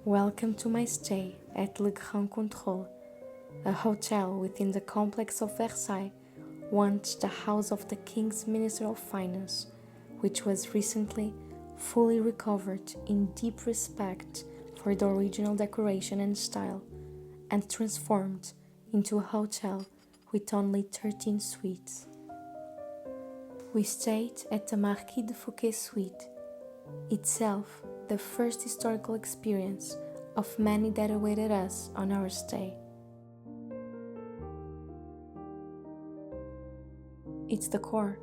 Welcome to my stay at Le Grand Contrôle, a hotel within the complex of Versailles, once the house of the King's Minister of Finance, which was recently fully recovered in deep respect for the original decoration and style, and transformed into a hotel with only 13 suites. We stayed at the Marquis de Fouquet suite, itself the first historical experience of many that awaited us on our stay. Its decor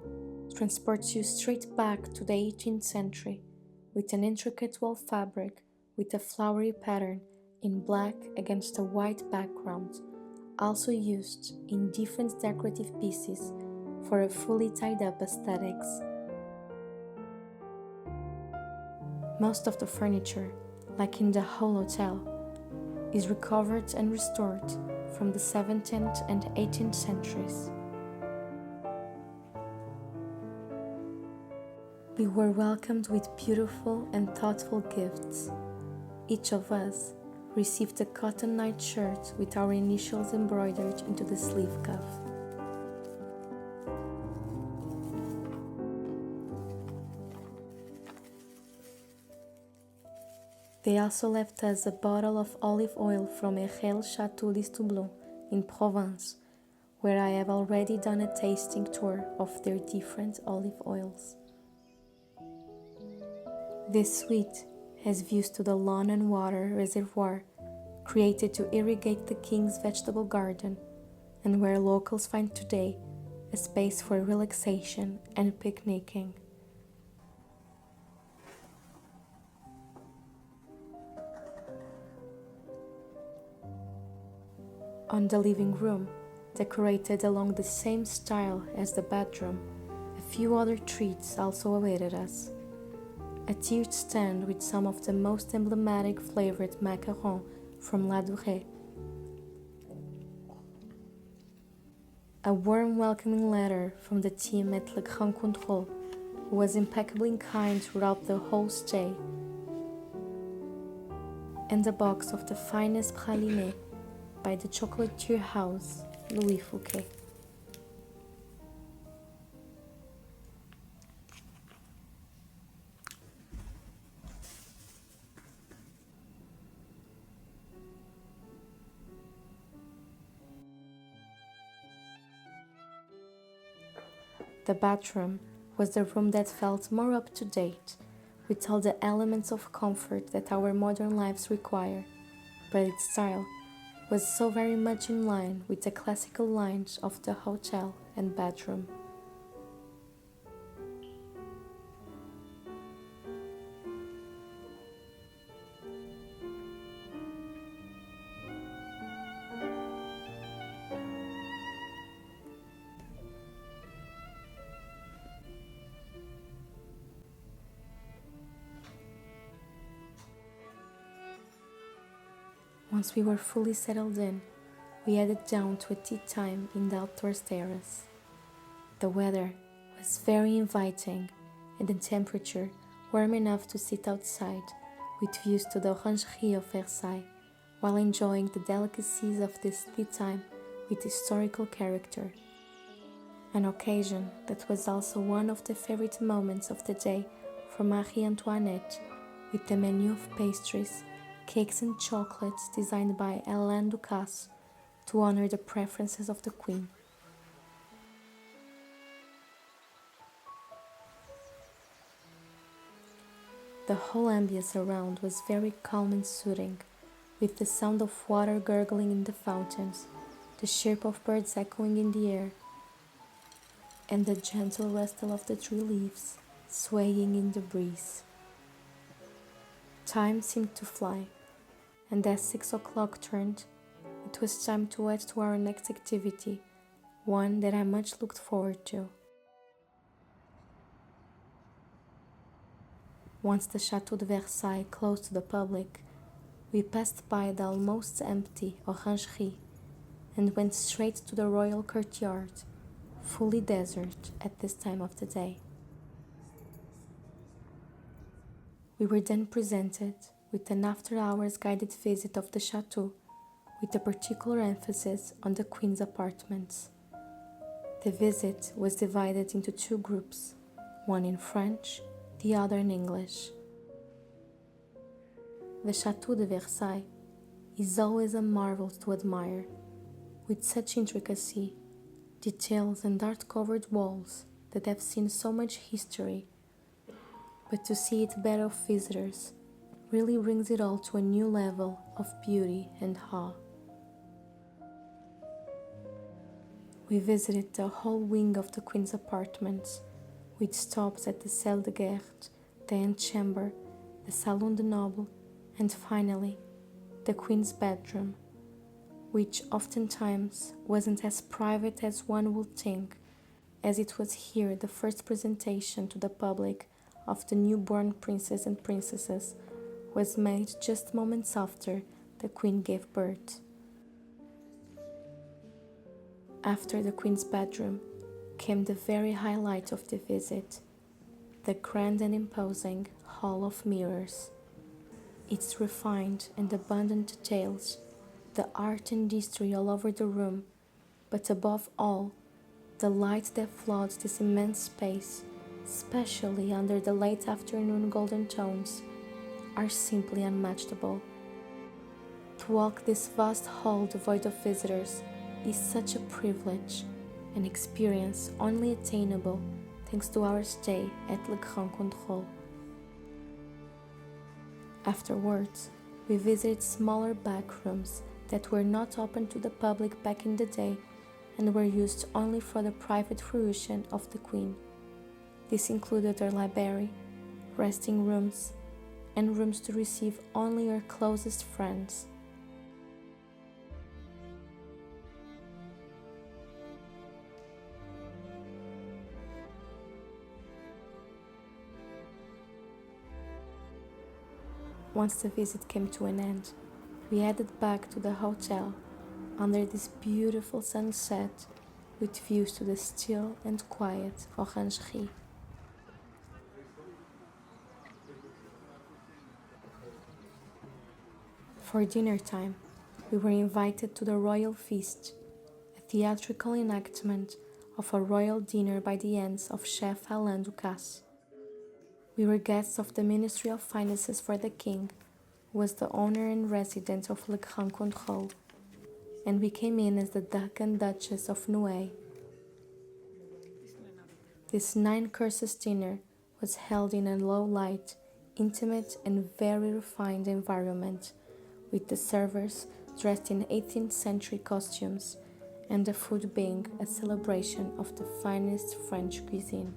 transports you straight back to the 18th century with an intricate wall fabric with a flowery pattern in black against a white background, also used in different decorative pieces for a fully tied-up aesthetics. Most of the furniture, like in the whole hotel, is recovered and restored from the 17th and 18th centuries. We were welcomed with beautiful and thoughtful gifts. Each of us received a cotton nightshirt with our initials embroidered into the sleeve cuff. They also left us a bottle of olive oil from Airelles Château de in Provence, where I have already done a tasting tour of their different olive oils. This suite has views to the lawn and water reservoir created to irrigate the king's vegetable garden, and where locals find today a space for relaxation and picnicking. On the living room, decorated along the same style as the bedroom, a few other treats also awaited us. A tiered stand with some of the most emblematic flavored macarons from La Durée. A warm welcoming letter from the team at Le Grand Contrôle, who was impeccably kind throughout the whole stay. And a box of the finest pralinés by the chocolatier house Louis Fouquet. The bathroom was the room that felt more up to date, with all the elements of comfort that our modern lives require, but its style was so very much in line with the classical lines of the hotel and bedroom. Once we were fully settled in, we headed down to a tea time in the outdoor terrace. The weather was very inviting and the temperature warm enough to sit outside with views to the Orangerie of Versailles while enjoying the delicacies of this tea time with historical character. An occasion that was also one of the favorite moments of the day for Marie Antoinette, with the menu of pastries, cakes and chocolates designed by Alain Ducasse to honor the preferences of the Queen. The whole ambience around was very calm and soothing, with the sound of water gurgling in the fountains, the chirp of birds echoing in the air, and the gentle rustle of the tree leaves swaying in the breeze. Time seemed to fly, and as 6 o'clock turned, it was time to head to our next activity, one that I much looked forward to. Once the Château de Versailles closed to the public, we passed by the almost empty Orangerie and went straight to the royal courtyard, fully desert at this time of the day. We were then presented with an after-hours guided visit of the chateau, with a particular emphasis on the Queen's apartments. The visit was divided into two groups, one in French, the other in English. The Château de Versailles is always a marvel to admire, with such intricacy, details and art-covered walls that have seen so much history, but to see it better of visitors really brings it all to a new level of beauty and awe. We visited the whole wing of the Queen's apartments, with stops at the Salle de Garde, the antechamber, the Salon de Noble, and finally, the Queen's bedroom, which oftentimes wasn't as private as one would think, as it was here the first presentation to the public of the newborn princes and princesses was made just moments after the Queen gave birth. After the Queen's bedroom came the very highlight of the visit, the grand and imposing Hall of Mirrors. Its refined and abundant details, the art and history all over the room, but above all, the light that floods this immense space, especially under the late afternoon golden tones, are simply unmatchable. To walk this vast hall devoid of visitors is such a privilege, an experience only attainable thanks to our stay at Le Grand Contrôle. Afterwards, we visited smaller back rooms that were not open to the public back in the day and were used only for the private fruition of the Queen. This included her library, resting rooms, and rooms to receive only her closest friends. Once the visit came to an end, we headed back to the hotel under this beautiful sunset with views to the still and quiet Orangerie. For dinner time, we were invited to the royal feast, a theatrical enactment of a royal dinner by the hands of Chef Alain Ducasse. We were guests of the Ministry of Finances for the King, who was the owner and resident of Le Grand Contrôle, and we came in as the Duke and Duchess of Nouaille. This 9 courses dinner was held in a low light, intimate and very refined environment, with the servers dressed in 18th century costumes and the food being a celebration of the finest French cuisine.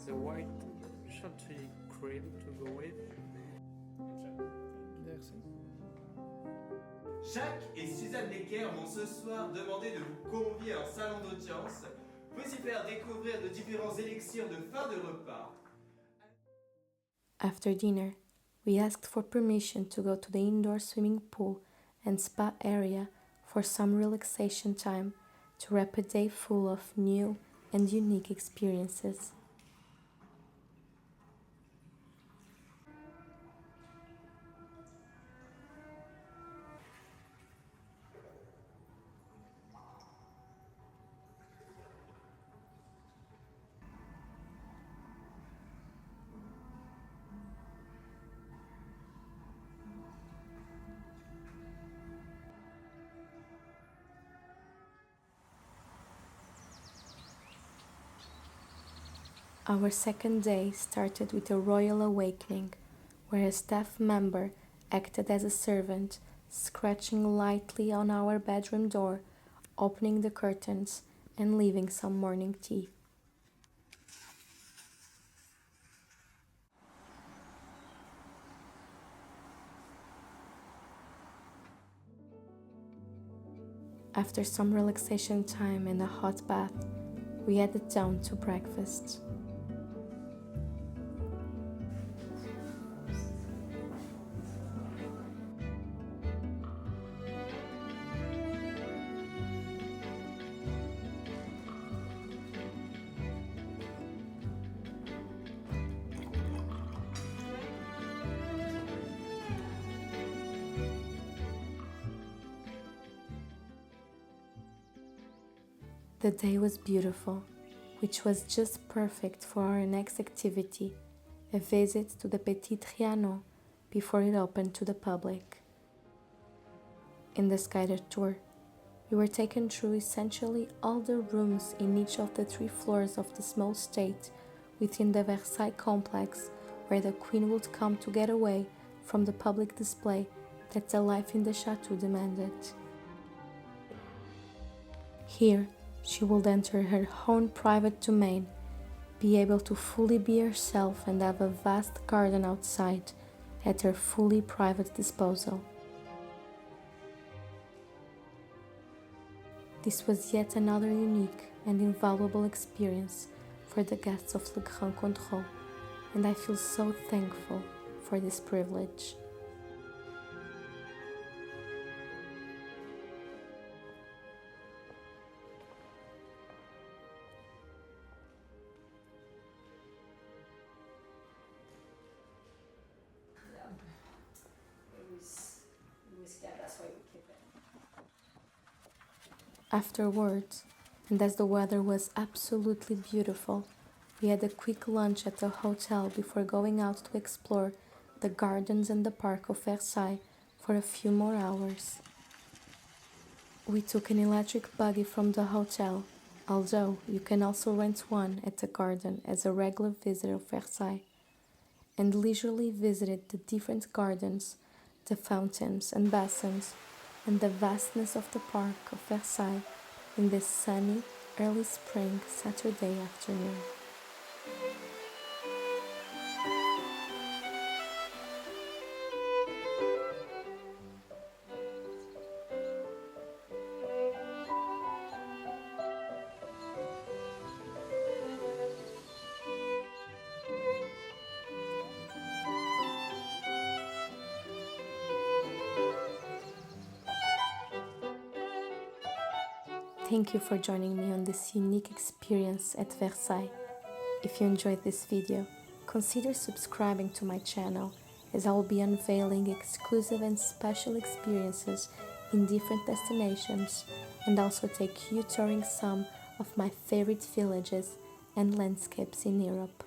The white chantilly cream to go with. Jacques et Suzanne Lecker m'ont ce soir demandé de vous convier à un salon d'audience pour y faire découvrir de différents élixirs de fin de repas. After dinner, we asked for permission to go to the indoor swimming pool and spa area for some relaxation time to wrap a day full of new and unique experiences. Our second day started with a royal awakening, where a staff member acted as a servant, scratching lightly on our bedroom door, opening the curtains, and leaving some morning tea. After some relaxation time and a hot bath, we headed down to breakfast. The day was beautiful, which was just perfect for our next activity, a visit to the Petit Trianon before it opened to the public. In this guided tour, we were taken through essentially all the rooms in each of the 3 floors of the small estate within the Versailles complex, where the Queen would come to get away from the public display that the life in the chateau demanded. Here, she would enter her own private domain, be able to fully be herself and have a vast garden outside at her fully private disposal. This was yet another unique and invaluable experience for the guests of Le Grand Contrôle, and I feel so thankful for this privilege. Afterwards, and as the weather was absolutely beautiful, we had a quick lunch at the hotel before going out to explore the gardens and the park of Versailles for a few more hours. We took an electric buggy from the hotel, although you can also rent one at the garden as a regular visitor of Versailles, and leisurely visited the different gardens, the fountains and basins, and the vastness of the park of Versailles in this sunny, early spring Saturday afternoon. Thank you for joining me on this unique experience at Versailles. If you enjoyed this video, consider subscribing to my channel, as I will be unveiling exclusive and special experiences in different destinations, and also take you touring some of my favorite villages and landscapes in Europe.